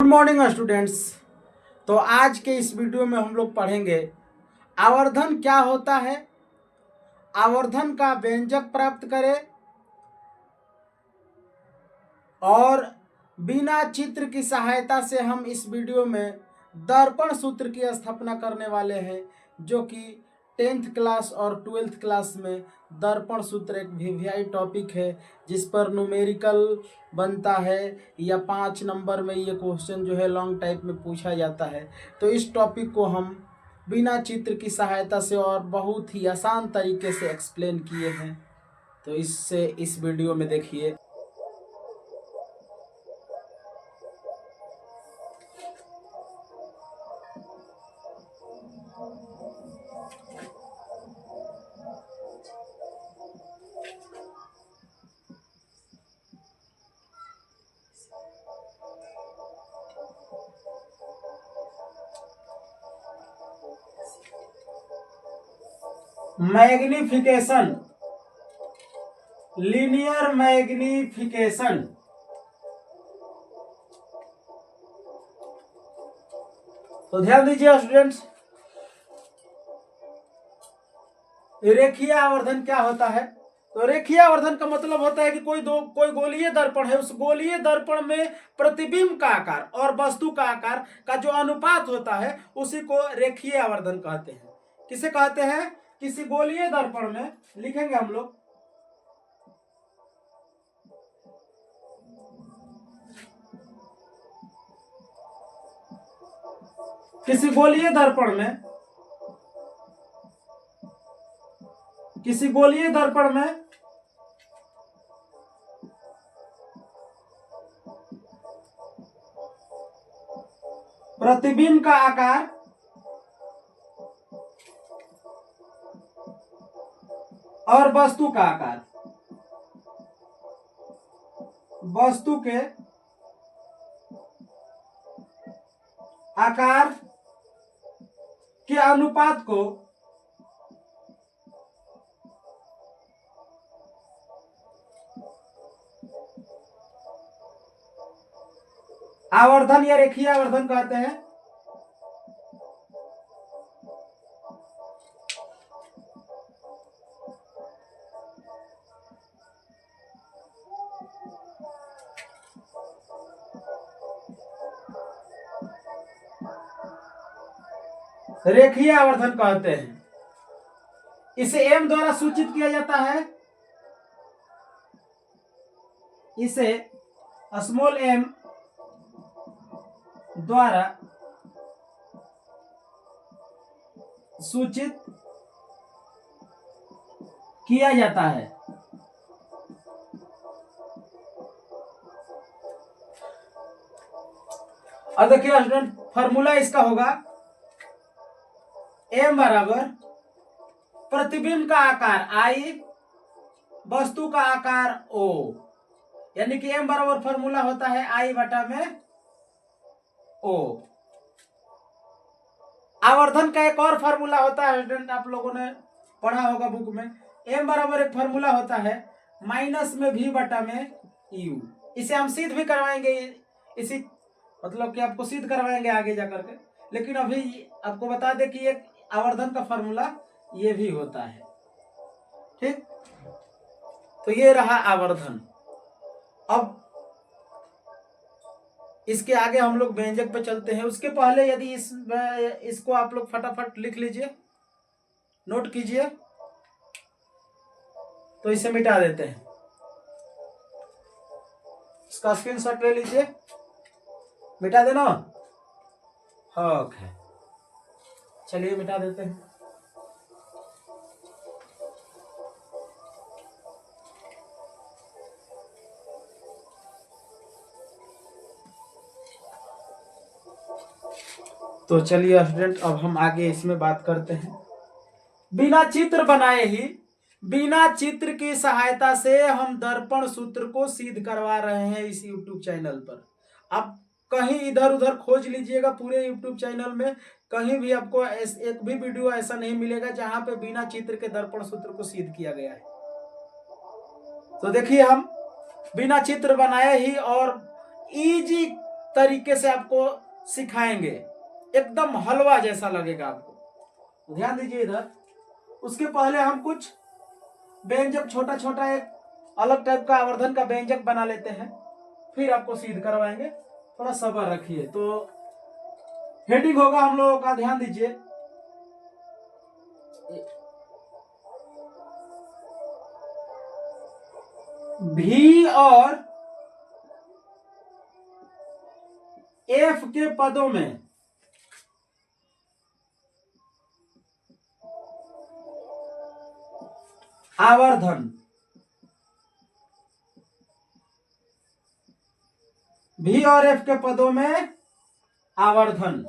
Morning students. तो आज के इस वीडियो में हम लोग पढ़ेंगे आवर्धन क्या होता है, आवर्धन का व्यंजक प्राप्त करें और बिना चित्र की सहायता से हम इस वीडियो में दर्पण सूत्र की स्थापना करने वाले हैं, जो कि 10th क्लास और 12th क्लास में दर्पण सूत्र एक वीवीआई टॉपिक है जिस पर न्यूमेरिकल बनता है या 5 नंबर में ये क्वेश्चन जो है लॉन्ग टाइप में पूछा जाता है। तो इस टॉपिक को हम बिना चित्र की सहायता से और बहुत ही आसान तरीके से एक्सप्लेन किए हैं। तो इससे इस वीडियो में देखिए। Magnification, linear magnification. तो ध्यान दीजिए स्टूडेंट्स, रेखीय आवर्धन क्या होता है। तो रेखीय आवर्धन का मतलब होता है कि कोई गोलीय दर्पण है, उस गोलीय दर्पण में प्रतिबिंब का आकार और वस्तु का आकार का जो अनुपात होता है उसी को रेखीय आवर्धन कहते हैं। किसे कहते हैं? किसी गोलीय दर्पण में लिखेंगे हम लोग, किसी गोलीय दर्पण में प्रतिबिंब का आकार और वस्तु का आकार, वस्तु के आकार के अनुपात को आवर्धन या रेखीय आवर्धन कहते हैं। रेखीय आवर्धन कहते हैं। इसे m द्वारा सूचित किया जाता है। इसे स्मॉल m द्वारा सूचित किया जाता है। अब देखिए स्टूडेंट, फॉर्मूला इसका होगा m बराबर प्रतिबिंब का आकार I, वस्तु का आकार O, यानी कि m बराबर फॉर्मूला होता है I बटा में O। आवर्धन का एक और फॉर्मूला होता है स्टूडेंट, आप लोगों ने पढ़ा होगा बुक में। m बराबर एक फॉर्मूला होता है माइनस में v बटा में u। इसे हम सिद्ध भी करवाएंगे, इसी मतलब कि आपको सिद्ध करवाएंगे आगे जाकर के, लेकिन अभी आपको बता दें कि एक आवर्धन का फॉर्मूला ये भी होता है। ठीक, तो ये रहा आवर्धन। अब इसके आगे हम लोग व्यंजक पे चलते हैं। उसके पहले यदि इसको आप लोग फटाफट लिख लीजिए, नोट कीजिए, तो इसे मिटा देते हैं। इसका स्क्रीनशॉट ले लीजिए, मिटा देना। ओके, चलिए मिटा देते हैं। तो चलिए स्टूडेंट, अब हम आगे इसमें बात करते हैं। बिना चित्र बनाए ही, बिना चित्र की सहायता से हम दर्पण सूत्र को सिद्ध करवा रहे हैं इस YouTube चैनल पर। आप कहीं इधर उधर खोज लीजिएगा पूरे YouTube चैनल में, कहीं भी आपको एक भी वीडियो ऐसा नहीं मिलेगा जहां पे बिना चित्र के दर्पण सूत्र को सिद्ध किया गया है। तो देखिए, हम बिना चित्र बनाए ही और इजी तरीके से आपको सिखाएंगे, एकदम हलवा जैसा लगेगा आपको। ध्यान दीजिए इधर। उसके पहले हम कुछ व्यंजक छोटा छोटा एक अलग टाइप का आवर्धन का व्यंजक बना लेते हैं, फिर आपको सिद्ध करवाएंगे। थोड़ा सब्र रखिए। तो हेडिंग होगा हम लोगों का, ध्यान दीजिए, भी और एफ के पदों में आवर्धन। भी और एफ के पदों में आवर्धन,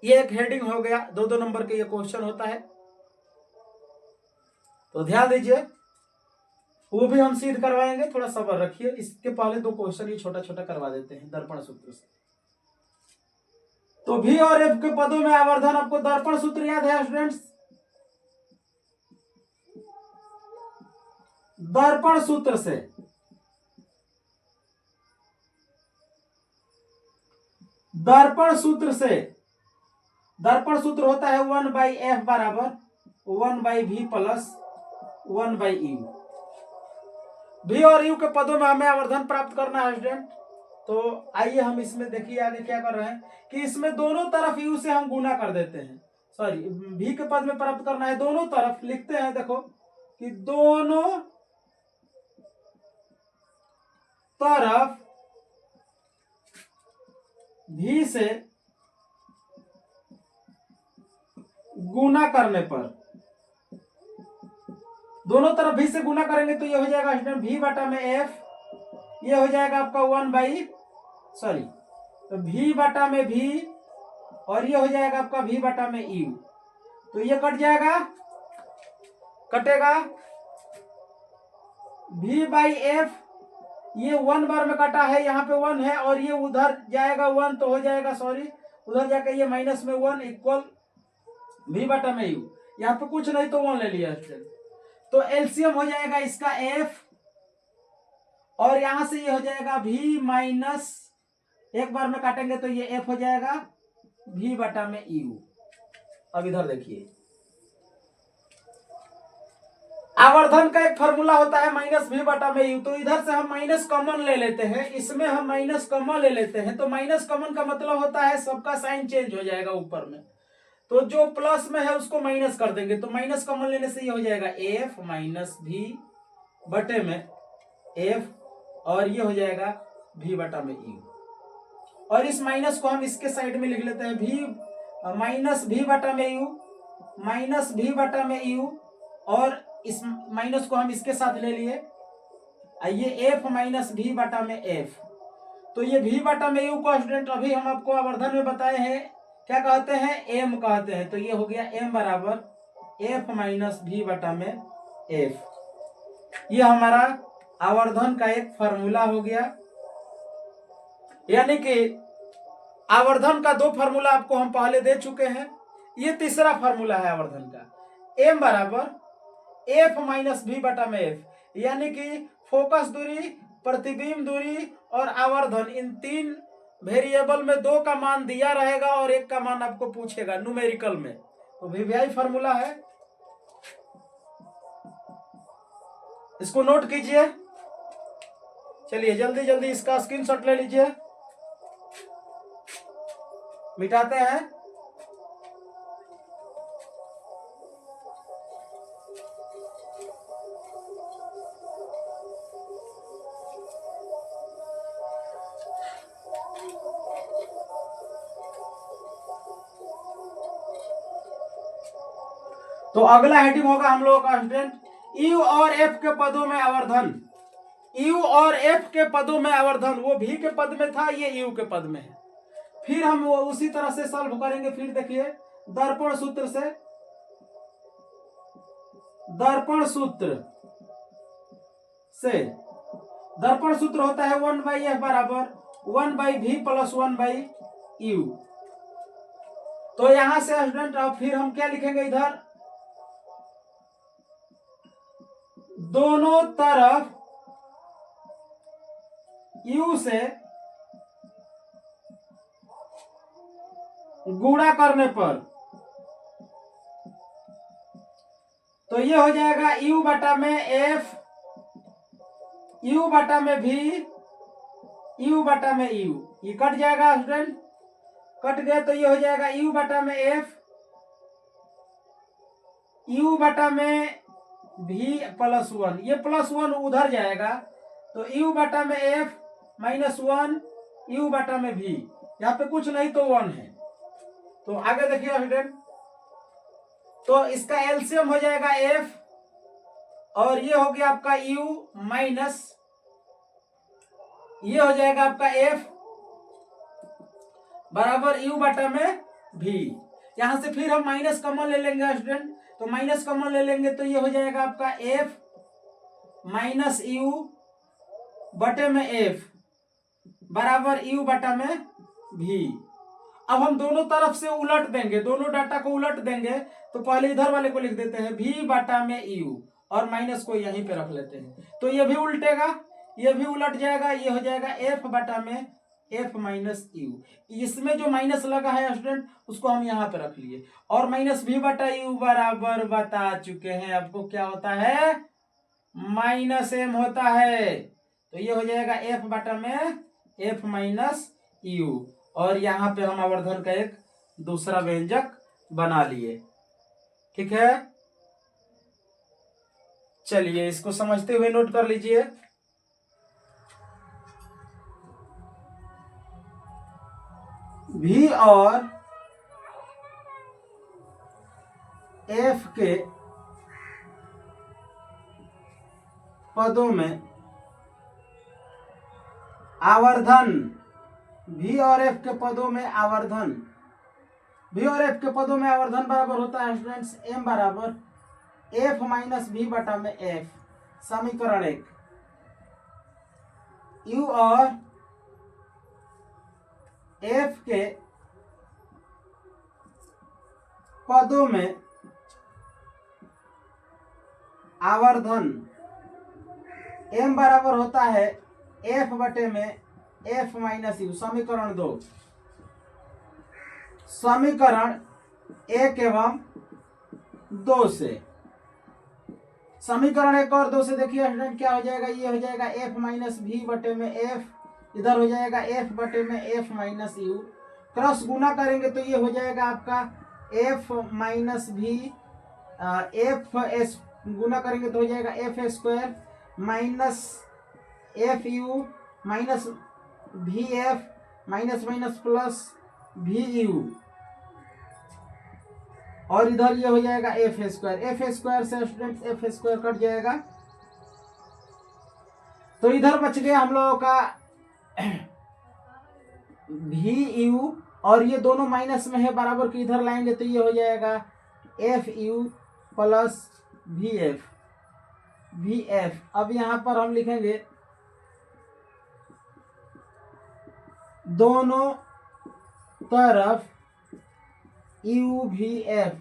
ये एक हेडिंग हो गया। 2-2 नंबर के ये क्वेश्चन होता है, तो ध्यान दीजिए, वो भी हम सिद्ध करवाएंगे। थोड़ा सब्र रखिए। इसके पहले 2 क्वेश्चन ये छोटा छोटा करवा देते हैं दर्पण सूत्र से। तो भी और एफ के पदों में आवर्धन, आपको दर्पण सूत्र याद है स्टूडेंट्स? दर्पण सूत्र से दर्पण सूत्र होता है 1/f बराबर 1/v प्लस 1/u। v और u के पदों में हमें आवर्धन प्राप्त करना है स्टूडेंट। तो आइए हम इसमें देखिए आगे क्या कर रहे हैं कि इसमें दोनों तरफ u से हम गुना कर देते हैं। सॉरी, v के पद में प्राप्त करना है, दोनों तरफ लिखते हैं। देखो कि दोनों तरफ v से गुना करने पर, दोनों तरफ v से गुना करेंगे तो ये हो जाएगा स्टूडेंट v बटा में f, ये हो जाएगा आपका v बटा में v, और ये हो जाएगा आपका v बटा में u। तो ये कट जाएगा, कटेगा v बाई एफ, ये 1 बार में कटा है, यहाँ पे 1 है, और ये उधर जाएगा 1, तो हो जाएगा, सॉरी, उधर जाकर ये माइनस में 1 इक्वल v बटा में u। यहाँ पे कुछ नहीं तो 1 ले लिया स्टूडेंट। तो एलसीएम हो जाएगा इसका f, और यहां से ये हो जाएगा v माइनस, एक बार में काटेंगे तो ये f हो जाएगा v बटा में u। अब इधर देखिए, आवर्धन का एक फॉर्मूला होता है माइनस v बटा में u। तो इधर से हम माइनस कॉमन ले लेते हैं, इसमें हम माइनस कॉमन ले लेते हैं। तो माइनस कॉमन का मतलब होता है सबका साइन चेंज हो जाएगा ऊपर में, तो जो प्लस में है उसको माइनस कर देंगे। तो माइनस कॉमन लेने से ये हो जाएगा f माइनस v बटे में f, और ये हो जाएगा v बटा में u। और इस माइनस को हम इसके साइड में लिख लेते हैं, v माइनस v बटा में u माइनस v बटा में u, और इस माइनस को हम इसके साथ ले लिए, ये f माइनस v बटा में f। तो ये v बटा में u को स्टूडेंट अभी हम आपको आवर्धन में बताए हैं, क्या कहते हैं, m कहते हैं। तो ये हो गया m बराबर f माइनस v बटा में f। ये हमारा आवर्धन का एक फॉर्मूला हो गया। यानी कि आवर्धन का 2 फॉर्मूला आपको हम पहले दे चुके हैं, ये तीसरा फॉर्मूला है आवर्धन का। m बराबर f माइनस v बटा में f, यानी कि फोकस दूरी, प्रतिबिंब दूरी और आवर्धन, इन 3 वेरिएबल में 2 का मान दिया रहेगा और 1 का मान आपको पूछेगा न्यूमेरिकल में। तो वीवीआई फॉर्मूला है, इसको नोट कीजिए। चलिए जल्दी जल्दी इसका स्क्रीनशॉट ले लीजिए, मिटाते हैं। तो अगला हेडिंग होगा हम लोगों का स्टूडेंट यू और एफ के पदों में आवर्धन। यू और एफ के पदों में आवर्धन, वो भी के पद में था, ये यू के पद में है। फिर हम वो उसी तरह से सॉल्व करेंगे। फिर देखिए दर्पण सूत्र से, दर्पण सूत्र होता है 1/f बराबर 1/v प्लस 1/u। तो यहां से स्टूडेंट अब फिर हम क्या लिखेंगे, इधर दोनों तरफ u से गुणा करने पर तो ये हो जाएगा u बटा में f, u बटा में v, u बटा में u। ये कट जाएगा स्टूडेंट, कट गया तो ये हो जाएगा u बटा में f, u बटा में v प्लस 1। ये प्लस 1 उधर जाएगा तो u बटा में f माइनस 1 u बटा में v। यहाँ पे कुछ नहीं तो 1 है। तो आगे देखिए स्टूडेंट, तो इसका एलसीएम हो जाएगा f और ये हो गया आपका u माइनस ये हो जाएगा आपका f बराबर u बटा में v। यहां से फिर हम माइनस कॉमन ले लेंगे स्टूडेंट, तो माइनस कॉमन ले लेंगे तो ये हो जाएगा आपका f माइनस u बटे में f बराबर u बटा में v। अब हम दोनों तरफ से उलट देंगे, दोनों डाटा को उलट देंगे। तो पहले इधर वाले को लिख देते हैं v बटा में u और माइनस को यहीं पे रख लेते हैं। तो ये भी उल्टेगा, ये भी उलट जाएगा, ये हो जाएगा f बटा में f माइनस u। इसमें जो माइनस लगा है स्टूडेंट उसको हम यहाँ पे रख लिए और माइनस v बटा u बराबर बता चुके हैं आपको क्या होता है, माइनस m होता है। तो ये हो जाएगा f बटा में f माइनस u और यहाँ पे हम आवर्धन का एक दूसरा व्यंजक बना लिए। ठीक है, चलिए इसको समझते हुए नोट कर लीजिए। v और f के पदों में आवर्धन, v और f के पदों में आवर्धन, v और f के पदों में आवर्धन बराबर होता है स्टूडेंट्स m बराबर f माइनस v बटा में f। समीकरण 1, u और f के पदों में आवर्धन m बराबर होता है f बटे में f माइनस u। समीकरण 2, समीकरण 1 एवं 2 से, समीकरण 1 और 2 से देखिए स्टूडेंट क्या हो जाएगा, ये हो जाएगा f माइनस v बटे में f, इधर हो जाएगा f बटे में f माइनस u। क्रॉस गुना करेंगे तो ये हो जाएगा आपका f minus v, f s गुना करेंगे तो हो जाएगा f square minus f u minus v f minus minus plus v u और इधर ये हो जाएगा f स्क्वायर। f स्क्वायर से स्टूडेंट f स्क्वायर कट जाएगा तो इधर बच गया हम लोगों का v u और ये दोनों माइनस में है बराबर के इधर लाएंगे तो ये हो जाएगा f u plus v f। अब यहाँ पर हम लिखेंगे दोनों तरफ u v f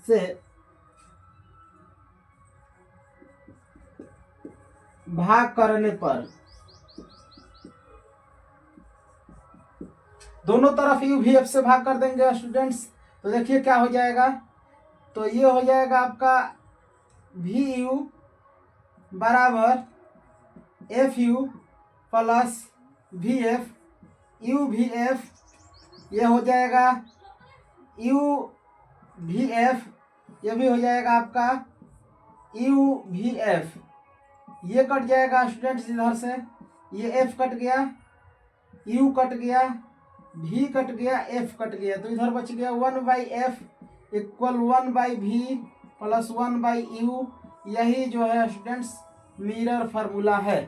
से भाग करने पर, दोनों तरफ u v f से भाग कर देंगे स्टूडेंट्स तो देखिए क्या हो जाएगा, तो ये हो जाएगा आपका v u बराबर f u plus v f, u v f ये हो जाएगा u v f, ये भी हो जाएगा आपका u v f। ये कट जाएगा स्टूडेंट्स इधर से, ये f कट गया, u कट गया, v कट गया, f कट गया तो इधर बच गया 1/f equal 1/v plus 1/u। यही जो है स्टूडेंट्स मिरर फार्मूला है।